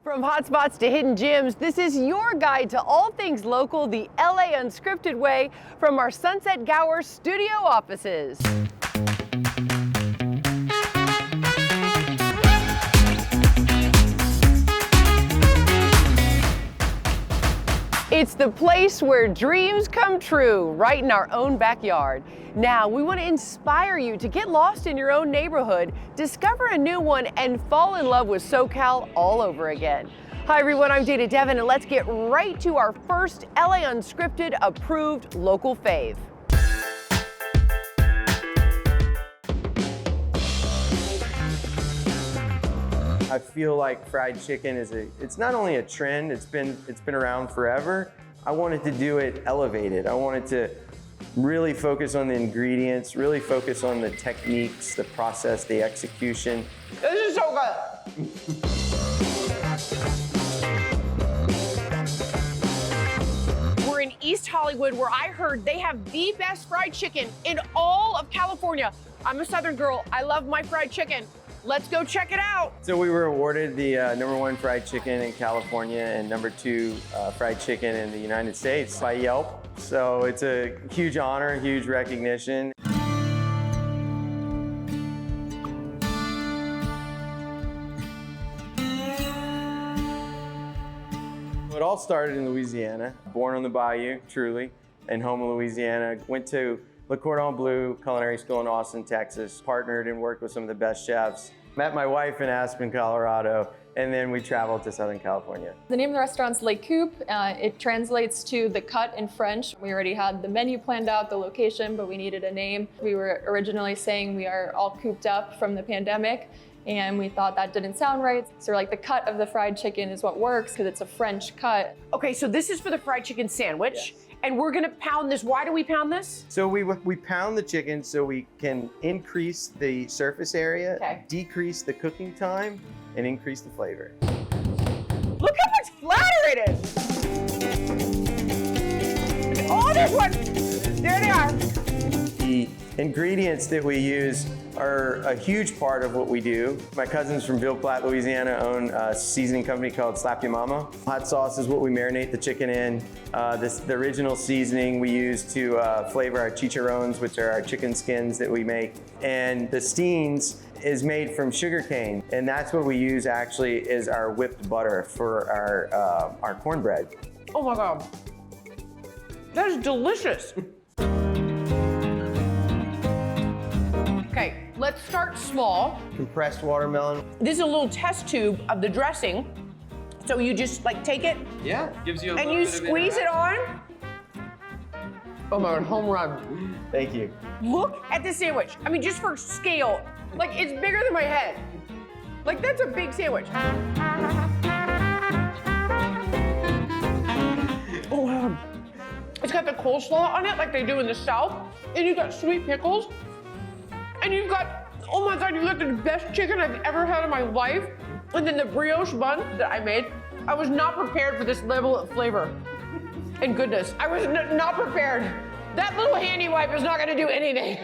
From hotspots to hidden gems, this is your guide to all things local, the LA Unscripted way, from our Sunset Gower studio offices. It's the place where dreams come true, right in our own backyard. Now, we want to inspire you to get lost in your own neighborhood, discover a new one, and fall in love with SoCal all over again. Hi everyone, I'm Dana Devin, and let's get right to our first LA Unscripted approved local fave. I feel like fried chicken it's not only a trend, it's been around forever. I wanted to do it elevated. I wanted to really focus on the ingredients, really focus on the techniques, the process, the execution. This is so good. We're in East Hollywood, where I heard they have the best fried chicken in all of California. I'm a Southern girl, I love my fried chicken. Let's go check it out. So we were awarded the #1 fried chicken in California and #2 fried chicken in the United States by Yelp. So it's a huge honor, huge recognition. It all started in Louisiana, born on the bayou, truly, and home in Louisiana. Went to Le Cordon Bleu Culinary School in Austin, Texas. Partnered and worked with some of the best chefs. Met my wife in Aspen, Colorado, and then we traveled to Southern California. The name of the restaurant's Le Coupe. It translates to the cut in French. We already had the menu planned out, the location, but we needed a name. We were originally saying we are all cooped up from the pandemic, and we thought that didn't sound right. So we're like, the cut of the fried chicken is what works because it's a French cut. Okay, so this is for the fried chicken sandwich. Yes. And we're gonna pound this. Why do we pound this? So we pound the chicken so we can increase the surface area, Okay. decrease the cooking time, and increase the flavor. Look how much flatter it is. Oh, there's one. There they are. The ingredients that we use are a huge part of what we do. My cousins from Ville Platte, Louisiana own a seasoning company called Slap Your Mama. Hot sauce is what we marinate the chicken in. The original seasoning we use to flavor our chicharrones, which are our chicken skins that we make. And the steens is made from sugar cane. And that's what we use actually is our whipped butter for our cornbread. Oh my God. That is delicious. Okay, let's start small. Compressed watermelon. This is a little test tube of the dressing. So you just like take it Yeah, gives you a and little you bit of squeeze it interaction. on. Oh my God, home run. Thank you. Look at this sandwich. I mean, just for scale, like it's bigger than my head. Like that's a big sandwich. Oh wow. It's got the coleslaw on it like they do in the South. And you've got sweet pickles. And you've got, oh my God, you've got the best chicken I've ever had in my life. And then the brioche bun that I made. I was not prepared for this level of flavor and goodness. I was not prepared. That little handy wipe is not gonna do anything.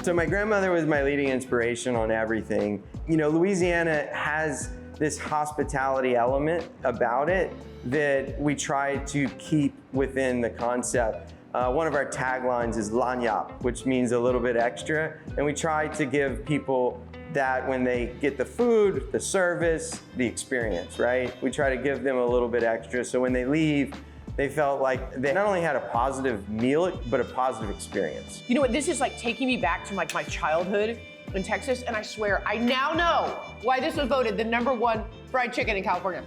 So my grandmother was my leading inspiration on everything. You know, Louisiana has this hospitality element about it that we try to keep within the concept. One of our taglines is lagniappe, which means a little bit extra. And we try to give people that when they get the food, the service, the experience, right? We try to give them a little bit extra. So when they leave, they felt like they not only had a positive meal, but a positive experience. You know what, this is like taking me back to like my childhood in Texas, and I swear, I now know why this was voted the #1 fried chicken in California.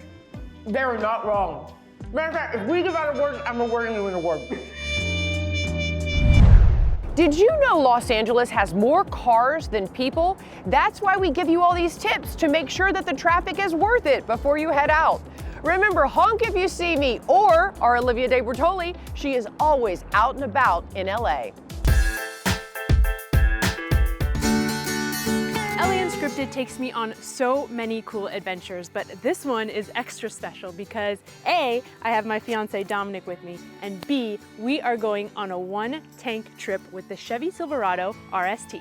They were not wrong. Matter of fact, if we give out awards, I'm awarding you an award. Did you know Los Angeles has more cars than people? That's why we give you all these tips to make sure that the traffic is worth it before you head out. Remember, honk if you see me, or our Olivia De Bertoli, she is always out and about in LA. LA Unscripted takes me on so many cool adventures, but this one is extra special because A, I have my fiance Dominic with me, and B, we are going on a one-tank trip with the Chevy Silverado RST.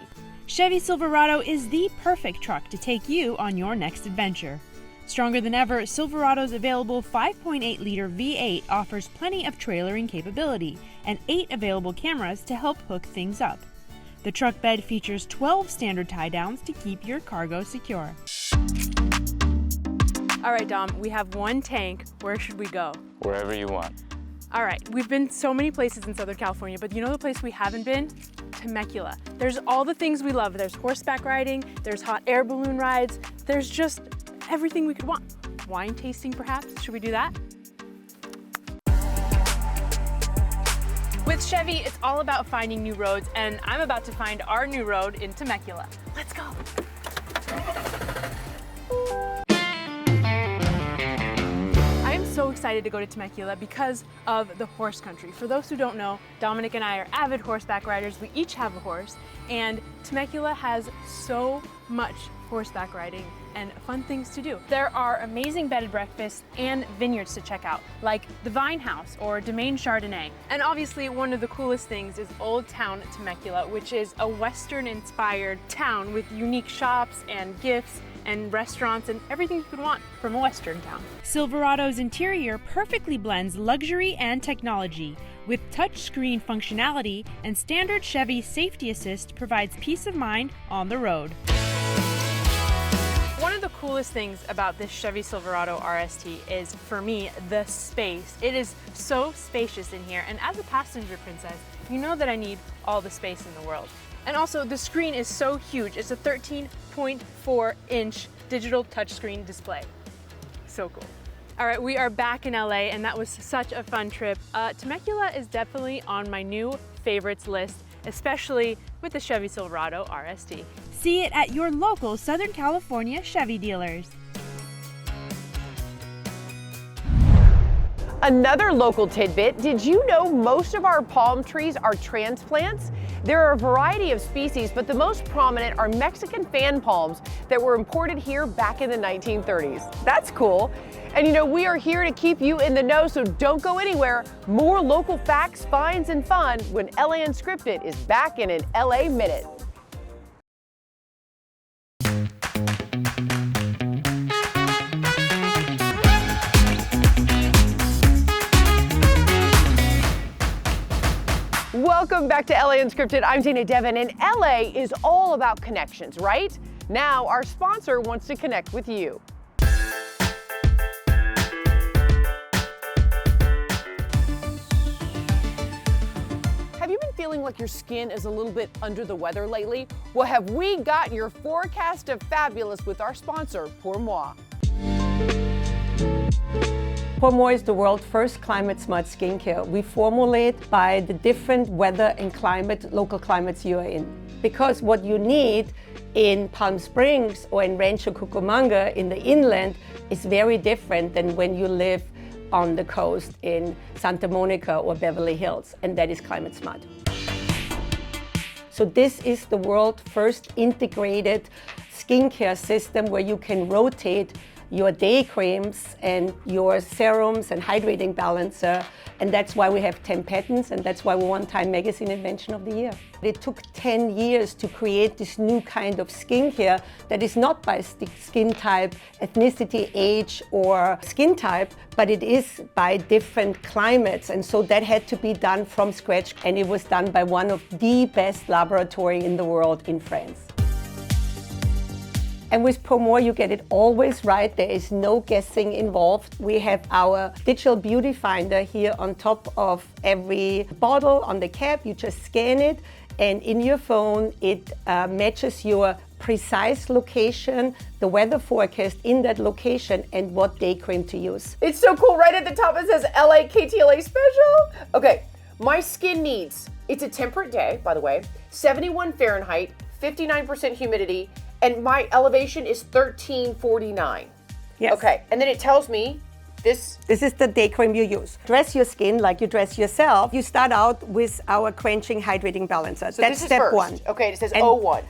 Chevy Silverado is the perfect truck to take you on your next adventure. Stronger than ever, Silverado's available 5.8-liter V8 offers plenty of trailering capability and 8 available cameras to help hook things up. The truck bed features 12 standard tie-downs to keep your cargo secure. All right, Dom, we have one tank. Where should we go? Wherever you want. All right, we've been so many places in Southern California, but you know the place we haven't been? Temecula. There's all the things we love. There's horseback riding, there's hot air balloon rides, there's just everything we could want. Wine tasting, perhaps? Should we do that? With Chevy, it's all about finding new roads, and I'm about to find our new road in Temecula. Let's go. I am so excited to go to Temecula because of the horse country. For those who don't know, Dominic and I are avid horseback riders. We each have a horse, and Temecula has so much horseback riding and fun things to do. There are amazing bed and breakfasts and vineyards to check out, like the Vine House or Domaine Chardonnay. And obviously one of the coolest things is Old Town Temecula, which is a Western-inspired town with unique shops and gifts and restaurants and everything you could want from a Western town. Silverado's interior perfectly blends luxury and technology. With touchscreen functionality and standard Chevy Safety Assist provides peace of mind on the road. One of the coolest things about this Chevy Silverado RST is, for me, the space. It is so spacious in here, and as a passenger princess, you know that I need all the space in the world. And also, the screen is so huge. It's a 13.4-inch digital touchscreen display. So cool. All right, we are back in LA, and that was such a fun trip. Temecula is definitely on my new favorites list, especially with the Chevy Silverado RST. See it at your local Southern California Chevy dealers. Another local tidbit, did you know most of our palm trees are transplants? There are a variety of species, but the most prominent are Mexican fan palms that were imported here back in the 1930s. That's cool. And you know, we are here to keep you in the know, so don't go anywhere. More local facts, finds, and fun when LA Unscripted is back in an LA Minute. Welcome back to LA Unscripted. I'm Dana Devin, and LA is all about connections, right? Now, our sponsor wants to connect with you. Have you been feeling like your skin is a little bit under the weather lately? Well, have we got your forecast of fabulous with our sponsor, Pour Moi. Pour Moi is the world's first climate-smart skincare. We formulate by the different weather and climate, local climates you are in. Because what you need in Palm Springs or in Rancho Cucamonga in the inland is very different than when you live on the coast in Santa Monica or Beverly Hills, and that is climate smart. So this is the world's first integrated skincare system where you can rotate your day creams and your serums and hydrating balancer, and that's why we have 10 patents, and that's why we won Time Magazine Invention of the Year. It took 10 years to create this new kind of skincare that is not by skin type, ethnicity, age, or skin type, but it is by different climates, and so that had to be done from scratch, and it was done by one of the best laboratories in the world in France. And with Pour Moi, you get it always right. There is no guessing involved. We have our digital beauty finder here on top of every bottle on the cap. You just scan it, and in your phone, it matches your precise location, the weather forecast in that location, and what day cream to use. It's so cool. Right at the top, it says LA KTLA special. Okay, my skin needs, it's a temperate day, by the way, 71 Fahrenheit, 59% humidity, and my elevation is 1349. Yes. Okay, and then it tells me this is the day cream you use. Dress your skin like you dress yourself. You start out with our quenching hydrating balancer. So that's this is step first. 1. Okay, it says And 01.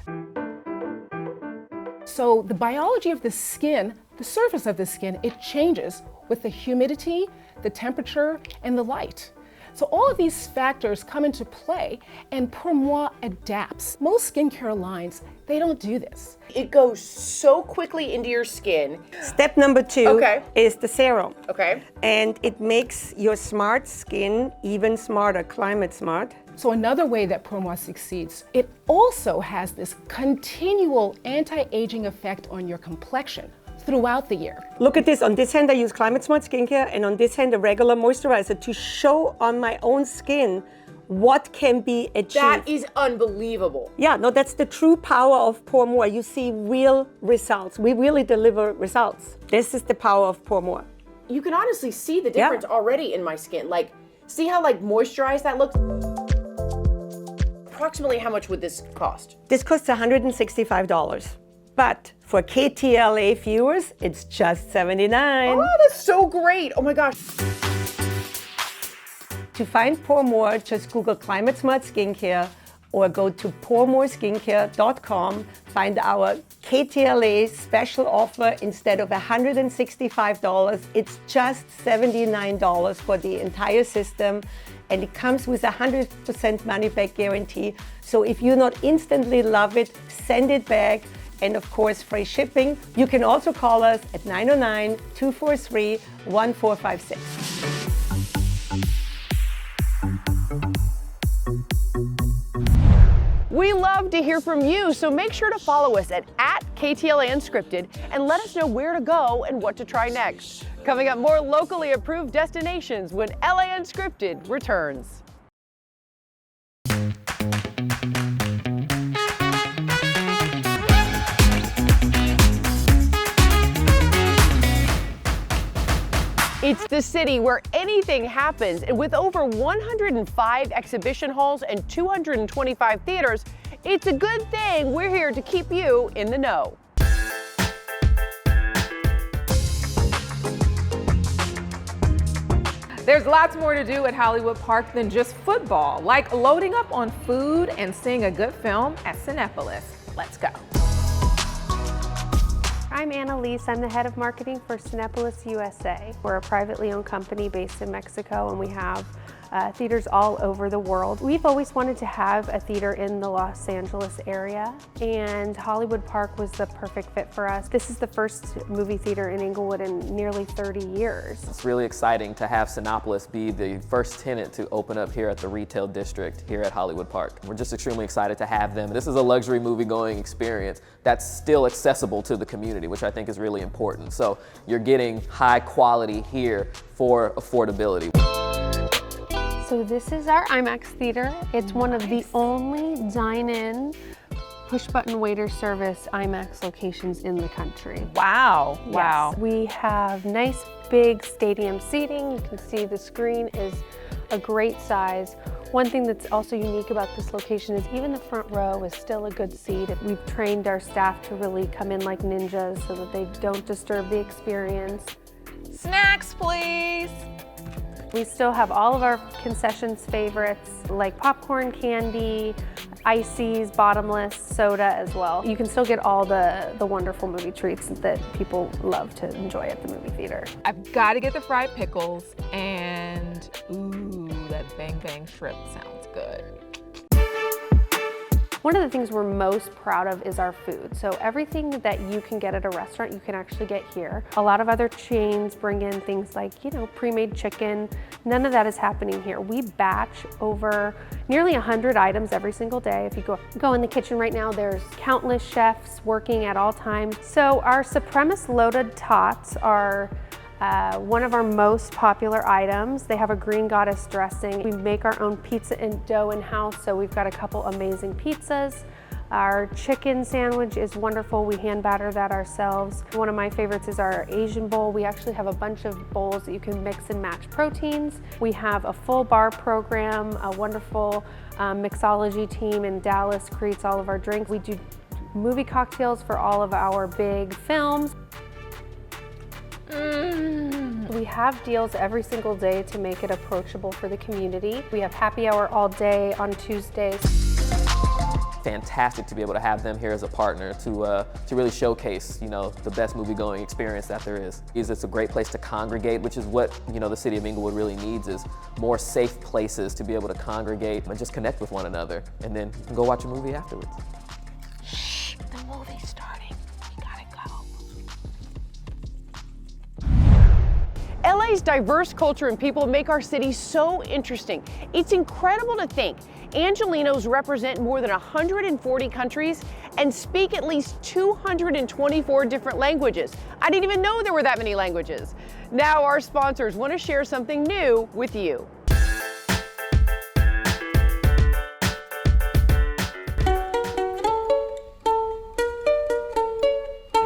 So the biology of the skin, the surface of the skin, it changes with the humidity, the temperature, and the light. So all of these factors come into play, and Pour Moi adapts. Most skincare lines, they don't do this. It goes so quickly into your skin. Step number 2 Okay. is the serum. Okay. And it makes your smart skin even smarter, climate smart. So another way that Pour Moi succeeds, it also has this continual anti-aging effect on your complexion throughout the year. Look at this. On this hand, I use Climate Smart Skincare, and on this hand, a regular moisturizer to show on my own skin what can be achieved. That is unbelievable. Yeah, no, that's the true power of Pour Moi. You see real results. We really deliver results. This is the power of Pour Moi. You can honestly see the difference already in my skin. Like, see how like moisturized that looks? Approximately how much would this cost? This costs $165. But for KTLA viewers, it's just $79. Oh, that's so great. Oh my gosh. To find Pour More, just Google Climate Smart Skincare or go to pourmoreskincare.com. Find our KTLA special offer. Instead of $165, it's just $79 for the entire system. And it comes with a 100% money back guarantee. So if you not instantly love it, send it back. And of course, free shipping. You can also call us at 909-243-1456. We love to hear from you, so make sure to follow us at KTLA Unscripted and let us know where to go and what to try next. Coming up, more locally approved destinations when LA Unscripted returns. It's the city where anything happens, and with over 105 exhibition halls and 225 theaters, it's a good thing we're here to keep you in the know. There's lots more to do at Hollywood Park than just football, like loading up on food and seeing a good film at Cinepolis. Let's go. I'm Annalise. I'm the head of marketing for Cinepolis USA. We're a privately owned company based in Mexico, and we have theaters all over the world. We've always wanted to have a theater in the Los Angeles area, and Hollywood Park was the perfect fit for us. This is the first movie theater in Inglewood in nearly 30 years. It's really exciting to have Cinepolis be the first tenant to open up here at the retail district here at Hollywood Park. We're just extremely excited to have them. This is a luxury movie-going experience that's still accessible to the community, which I think is really important. So you're getting high quality here for affordability. So this is our IMAX theater. It's one of the only dine-in, push-button waiter service IMAX locations in the country. Wow, Yes. wow. We have nice big stadium seating. You can see the screen is a great size. One thing that's also unique about this location is even the front row is still a good seat. We've trained our staff to really come in like ninjas so that they don't disturb the experience. Snacks, please. We still have all of our concessions favorites like popcorn, candy, ices, bottomless, soda as well. You can still get all the wonderful movie treats that people love to enjoy at the movie theater. I've got to get the fried pickles and, ooh, that bang bang shrimp sounds good. One of the things we're most proud of is our food. So everything that you can get at a restaurant, you can actually get here. A lot of other chains bring in things like, pre-made chicken. None of that is happening here. We batch over nearly 100 items every single day. If you go in the kitchen right now, there's countless chefs working at all times. So our Supremacist loaded tots are one of our most popular items. They have a green goddess dressing. We make our own pizza and dough in-house, so we've got a couple amazing pizzas. Our chicken sandwich is wonderful. We hand batter that ourselves. One of my favorites is our Asian bowl. We actually have a bunch of bowls that you can mix and match proteins. We have a full bar program. A wonderful mixology team in Dallas creates all of our drinks. We do movie cocktails for all of our big films. We have deals every single day to make it approachable for the community. We have happy hour all day on Tuesdays. fantastic to be able to have them here as a partner to really showcase, the best movie-going experience that there is. It's a great place to congregate, which is what, the city of Inglewood really needs, is more safe places to be able to congregate and just connect with one another. And then you can go watch a movie afterwards. Shh, the movie's starting. We gotta go. LA's diverse culture and people make our city so interesting. It's incredible to think Angelenos represent more than 140 countries and speak at least 224 different languages. I didn't even know there were that many languages. Now our sponsors want to share something new with you.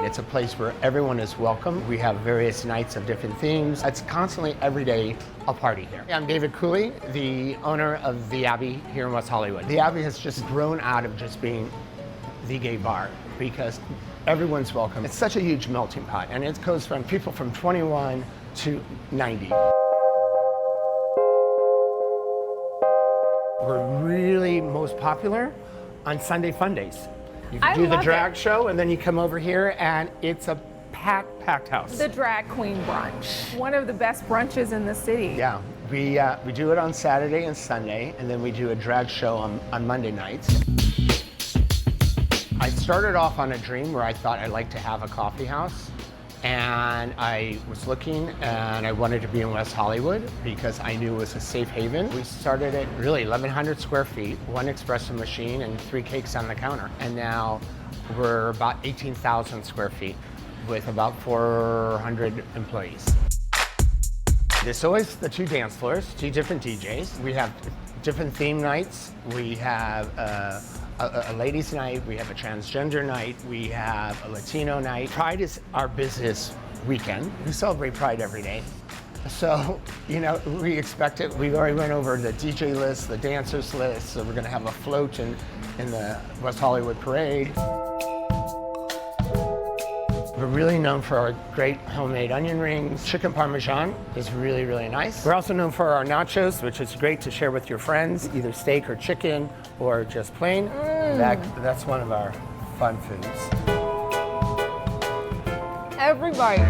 It's a place where everyone is welcome. We have various nights of different themes. It's constantly, every day, a party here. I'm David Cooley, the owner of The Abbey here in West Hollywood. The Abbey has just grown out of just being the gay bar because everyone's welcome. It's such a huge melting pot, and it goes from people from 21 to 90. We're really most popular on Sunday Fun Days. You can do the drag show, and then you come over here, and it's a packed house. The drag queen brunch, one of the best brunches in the city. Yeah, we do it on Saturday and Sunday, and then we do a drag show on Monday nights. I started off on a dream where I thought I'd like to have a coffee house, and I was looking, and I wanted to be in West Hollywood because I knew it was a safe haven. We started at really 1,100 square feet, one espresso machine, and 3 cakes on the counter. And now we're about 18,000 square feet with about 400 employees. There's always the 2 dance floors, 2 different DJs. We have different theme nights. We have a ladies' night, we have a transgender night, we have a Latino night. Pride is our business weekend. We celebrate Pride every day. So, we expect it. We already went over the DJ list, the dancers list, so we're gonna have a float in the West Hollywood Parade. We're really known for our great homemade onion rings. Chicken Parmesan is really, really nice. We're also known for our nachos, which is great to share with your friends, either steak or chicken or just plain. That's one of our fun foods. Everybody.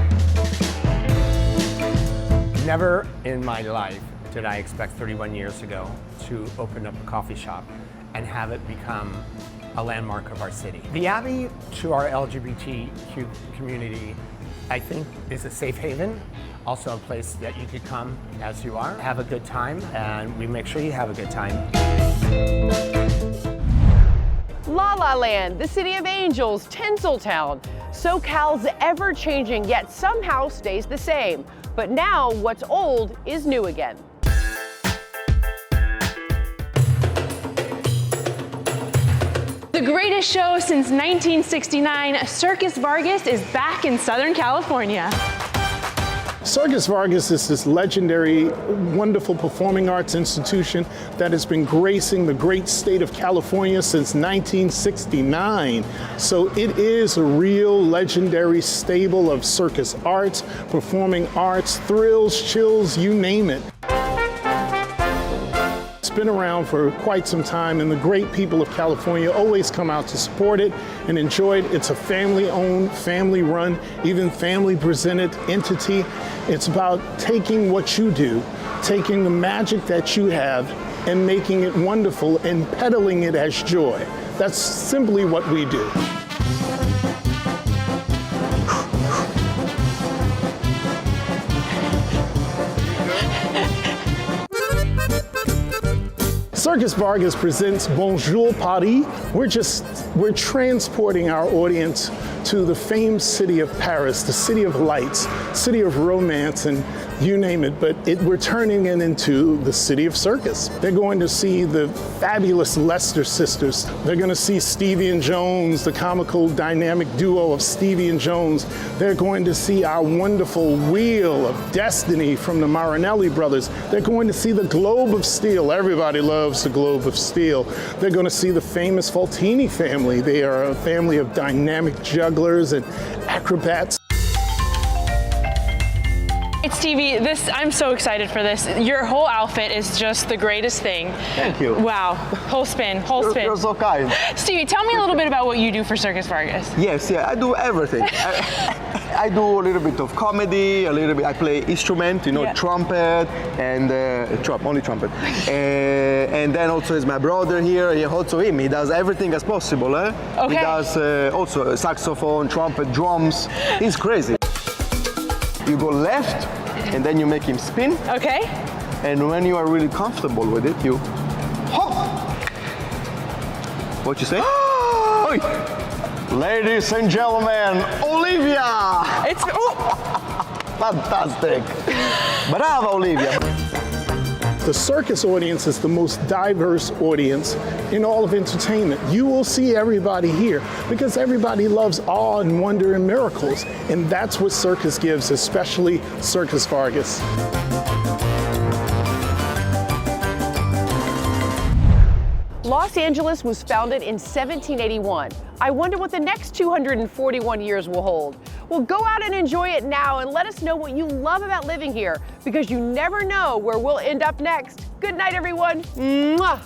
Never in my life did I expect 31 years ago to open up a coffee shop and have it become a landmark of our city. The Abbey, to our LGBTQ community, I think is a safe haven, also a place that you could come as you are, have a good time, and we make sure you have a good time. La La Land, the city of angels, Tinseltown. SoCal's ever-changing, yet somehow stays the same. But now what's old is new again. The greatest show since 1969, Circus Vargas is back in Southern California. Circus Vargas is this legendary, wonderful performing arts institution that has been gracing the great state of California since 1969. So it is a real legendary stable of circus arts, performing arts, thrills, chills, you name it. It's been around for quite some time, and the great people of California always come out to support it and enjoy it. It's a family-owned, family-run, even family-presented entity. It's about taking what you do, taking the magic that you have, and making it wonderful and peddling it as joy. That's simply what we do. Circus Vargas presents Bonjour Paris. We're transporting our audience to the famed city of Paris, the city of lights, city of romance, and you name it, but we're turning it into the city of circus. They're going to see the fabulous Lester sisters. They're going to see Stevie and Jones, the comical dynamic duo of Stevie and Jones. They're going to see our wonderful Wheel of Destiny from the Marinelli brothers. They're going to see the Globe of Steel. Everybody loves the Globe of Steel. They're going to see the famous Faltini family. They are a family of dynamic jugglers and acrobats. right, Stevie, I'm so excited for this. Your whole outfit is just the greatest thing. Thank you. Wow, whole spin. You're so kind. Stevie, tell me a little bit about what you do for Circus Vargas. Yes, yeah, I do everything. I do a little bit of comedy, I play instrument, trumpet and only trumpet. And then also is my brother here, he does everything as possible. Okay. He does also saxophone, trumpet, drums. He's crazy. You go left and then you make him spin. Okay. And when you are really comfortable with it, you hop. What you say? Oi. Ladies and gentlemen, Olivia! It's fantastic. Brava, Olivia. The circus audience is the most diverse audience in all of entertainment. You will see everybody here because everybody loves awe and wonder and miracles. And that's what circus gives, especially Circus Vargas. Los Angeles was founded in 1781. I wonder what the next 241 years will hold. Well, go out and enjoy it now and let us know what you love about living here, because you never know where we'll end up next. Good night, everyone. Mwah.